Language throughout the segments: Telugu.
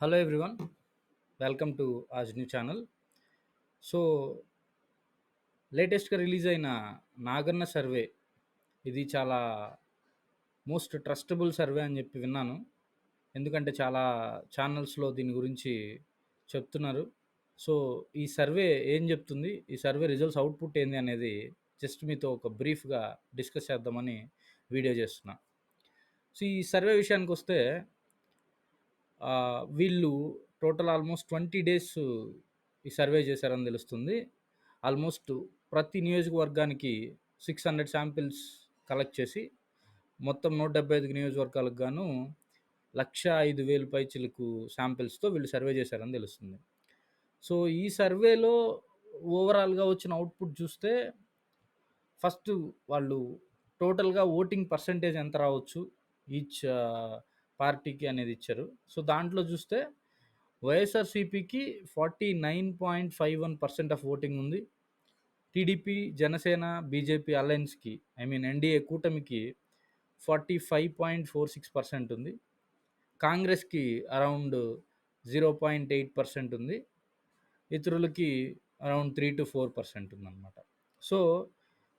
Hello everyone, welcome to our new channel. So లేటెస్ట్గా రిలీజ్ అయిన నాగన్న సర్వే ఇది చాలా మోస్ట్ ట్రస్టబుల్ సర్వే అని చెప్పి విన్నాను. ఎందుకంటే చాలా ఛానల్స్లో దీని గురించి చెప్తున్నారు. సో ఈ సర్వే ఏం చెప్తుంది, ఈ సర్వే రిజల్ట్స్ అవుట్పుట్ ఏంది అనేది జస్ట్ మీతో ఒక బ్రీఫ్గా డిస్కస్ చేద్దామని వీడియో చేస్తున్నా. సో ఈ సర్వే విషయానికి వస్తే వీళ్ళు టోటల్ ఆల్మోస్ట్ 20 డేస్ ఈ సర్వే చేశారని తెలుస్తుంది. ఆల్మోస్ట్ ప్రతి నియోజకవర్గానికి 600 శాంపిల్స్ కలెక్ట్ చేసి మొత్తం 175 నియోజకవర్గాలకు గాను 1,05,000 పైచిలకు శాంపిల్స్తో వీళ్ళు సర్వే చేశారని తెలుస్తుంది. సో ఈ సర్వేలో ఓవరాల్గా వచ్చిన అవుట్పుట్ చూస్తే ఫస్ట్ వాళ్ళు టోటల్గా ఓటింగ్ పర్సంటేజ్ ఎంత రావచ్చు ఈచ్ పార్టీకి అనేది ఇచ్చారు. సో దాంట్లో చూస్తే వైఎస్ఆర్సీపీకి 49.51% ఆఫ్ ఓటింగ్ ఉంది. టీడీపీ, జనసేన, బీజేపీ అలయన్స్కి ఎన్డీఏ కూటమికి 45.46% ఉంది. కాంగ్రెస్కి అరౌండ్ 0.8% ఉంది. ఇతరులకి అరౌండ్ 3-4% ఉందన్నమాట. సో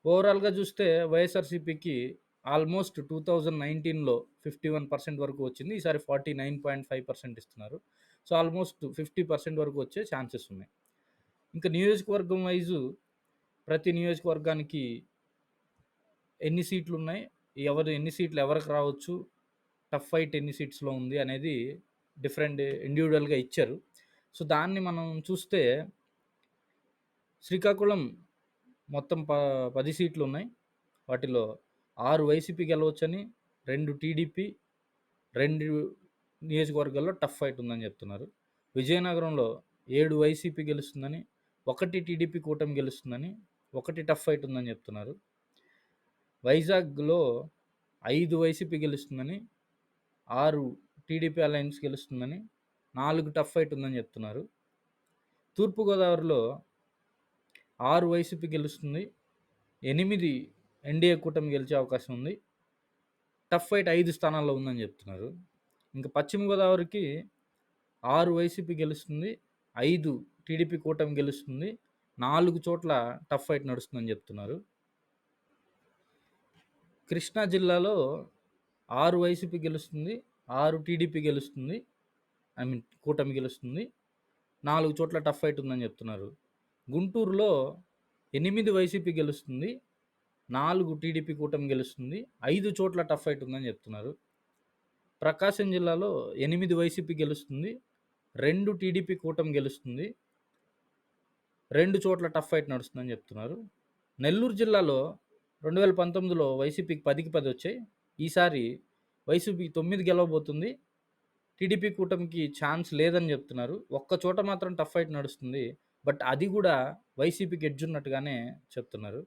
ఓవరాల్గా చూస్తే వైఎస్ఆర్సీపీకి ఆల్మోస్ట్ 2019లో 51% వరకు వచ్చింది. ఈసారి 49.5% ఇస్తున్నారు. సో ఆల్మోస్ట్ 50% వరకు వచ్చే ఛాన్సెస్ ఉన్నాయి. ఇంకా నియోజకవర్గం వైజు ప్రతి నియోజకవర్గానికి ఎన్ని సీట్లు ఉన్నాయి, ఎన్ని సీట్లు ఎవరికి రావచ్చు, టఫ్ ఫైట్ ఎన్ని సీట్స్లో ఉంది అనేది డిఫరెంట్ ఇండివిజువల్గా ఇచ్చారు. సో దాన్ని మనం చూస్తే శ్రీకాకుళం మొత్తం 10 సీట్లు ఉన్నాయి. వాటిలో 6 వైసీపీ గెలవచ్చని, 2 టీడీపీ, 2 నియోజకవర్గాల్లో టఫ్ ఫైట్ ఉందని చెప్తున్నారు. విజయనగరంలో 7 వైసీపీ గెలుస్తుందని, 1 టీడీపీ కూటమి గెలుస్తుందని, 1 టఫ్ ఫైట్ ఉందని చెప్తున్నారు. వైజాగ్లో 5 వైసీపీ గెలుస్తుందని, 6 టీడీపీ అలయన్స్ గెలుస్తుందని, 4 టఫ్ ఫైట్ ఉందని చెప్తున్నారు. తూర్పుగోదావరిలో 6 వైసీపీ గెలుస్తుంది, 8 ఎన్డీఏ కూటమి గెలిచే అవకాశం ఉంది. టఫ్ ఫైట్ 5 స్థానాల్లో ఉందని చెప్తున్నారు. ఇంకా పశ్చిమ గోదావరికి 6 వైసీపీ గెలుస్తుంది, 5 టీడీపీ కూటమి గెలుస్తుంది, 4 చోట్ల టఫ్ ఫైట్ నడుస్తుందని చెప్తున్నారు. కృష్ణా జిల్లాలో 6 వైసీపీ గెలుస్తుంది, 6 టీడీపీ గెలుస్తుంది, కూటమి గెలుస్తుంది, 4 చోట్ల టఫ్ ఫైట్ ఉందని చెప్తున్నారు. గుంటూరులో 8 వైసీపీ గెలుస్తుంది, 4 టీడీపీ కూటమి గెలుస్తుంది, 5 చోట్ల టఫ్ ఫైట్ ఉందని చెప్తున్నారు. ప్రకాశం జిల్లాలో 8 వైసీపీ గెలుస్తుంది, 2 టీడీపీ కూటమి గెలుస్తుంది, 2 చోట్ల టఫ్ ఫైట్ నడుస్తుందని చెప్తున్నారు. నెల్లూరు జిల్లాలో 2019లో వైసీపీకి 10కి 10 వచ్చాయి. ఈసారి వైసీపీ 9 గెలవబోతుంది. టీడీపీ కూటమికి ఛాన్స్ లేదని చెప్తున్నారు. ఒక్క చోట మాత్రం టఫ్ ఫైట్ నడుస్తుంది. బట్ అది కూడా వైసీపీకి ఎడ్జ్ ఉన్నట్టుగానే చెప్తున్నారు.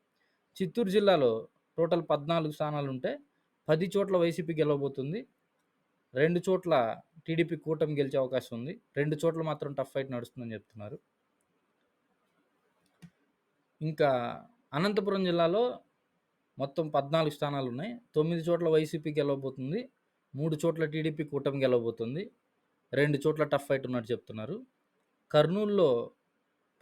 చిత్తూరు జిల్లాలో టోటల్ 14 స్థానాలు ఉంటే 10 చోట్ల వైసీపీ గెలవబోతుంది, 2 చోట్ల టీడీపీ కూటమి గెలిచే అవకాశం ఉంది, 2 చోట్ల మాత్రం టఫ్ ఫైట్ నడుస్తుందని చెప్తున్నారు. ఇంకా అనంతపురం జిల్లాలో మొత్తం 14 స్థానాలు ఉన్నాయి. 9 చోట్ల వైసీపీ గెలవబోతుంది, 3 చోట్ల టీడీపీ కూటమి గెలవబోతుంది, 2 చోట్ల టఫ్ ఫైట్ ఉన్నట్టు చెప్తున్నారు. కర్నూలులో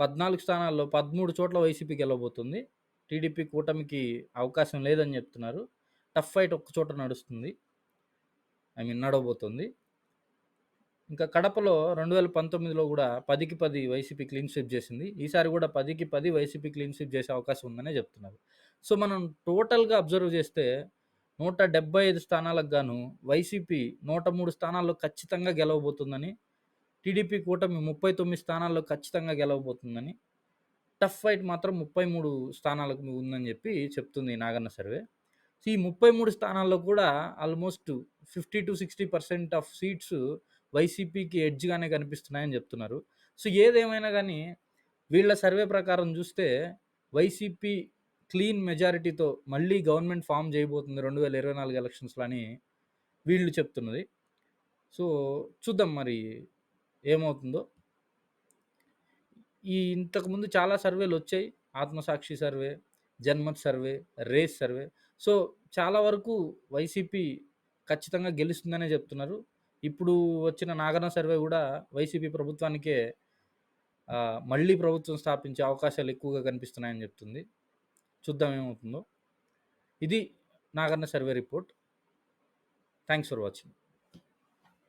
14 స్థానాల్లో 13 చోట్ల వైసీపీ గెలవబోతుంది, టీడీపీ కూటమికి అవకాశం లేదని చెప్తున్నారు. టఫ్ ఫైట్ ఒక్క చోట నడుస్తుంది, నడవబోతుంది. ఇంకా కడపలో 2019లో కూడా 10కి 10 వైసీపీ క్లీన్ స్వీప్ చేసింది. ఈసారి కూడా 10కి 10 వైసీపీ క్లీన్ స్వీప్ చేసే అవకాశం ఉందనే చెప్తున్నారు. సో మనం టోటల్గా అబ్జర్వ్ చేస్తే 175 స్థానాలకు గాను వైసీపీ 103 స్థానాల్లో ఖచ్చితంగా గెలవబోతుందని, టీడీపీ కూటమి 39 స్థానాల్లో ఖచ్చితంగా గెలవబోతుందని, టఫ్ ఫైట్ మాత్రం 33 స్థానాలకు ఉందని చెప్పి చెప్తుంది నాగన్న సర్వే. సో ఈ 33 స్థానాల్లో కూడా ఆల్మోస్ట్ 50-60% ఆఫ్ సీట్స్ వైసీపీకి ఎడ్జ్గానే కనిపిస్తున్నాయని చెప్తున్నారు. సో ఏదేమైనా కానీ వీళ్ళ సర్వే ప్రకారం చూస్తే వైసీపీ క్లీన్ మెజారిటీతో మళ్ళీ గవర్నమెంట్ ఫామ్ చేయబోతుంది 2024 ఎలక్షన్స్లో అని వీళ్ళు చెప్తున్నది. సో చూద్దాం మరి ఏమవుతుందో. ఇంతకుముందు చాలా సర్వేలు వచ్చాయి. Atmasakshi survey, Janmat survey, race survey. So చాలా వరకు వైసీపీ ఖచ్చితంగా గెలుస్తుందనే చెప్తున్నారు. ఇప్పుడు వచ్చిన నాగరిన సర్వే గూడా వైసీపీ ప్రభుత్వానికే మళ్ళీ ప్రభుత్వం స్థాపించే అవకాశాలు ఎక్కువగా కనిపిస్తున్నాయని చెప్తుంది. చూద్దాం ఏమవుతుందో. ఇది నాగరిన survey report. Thanks for watching.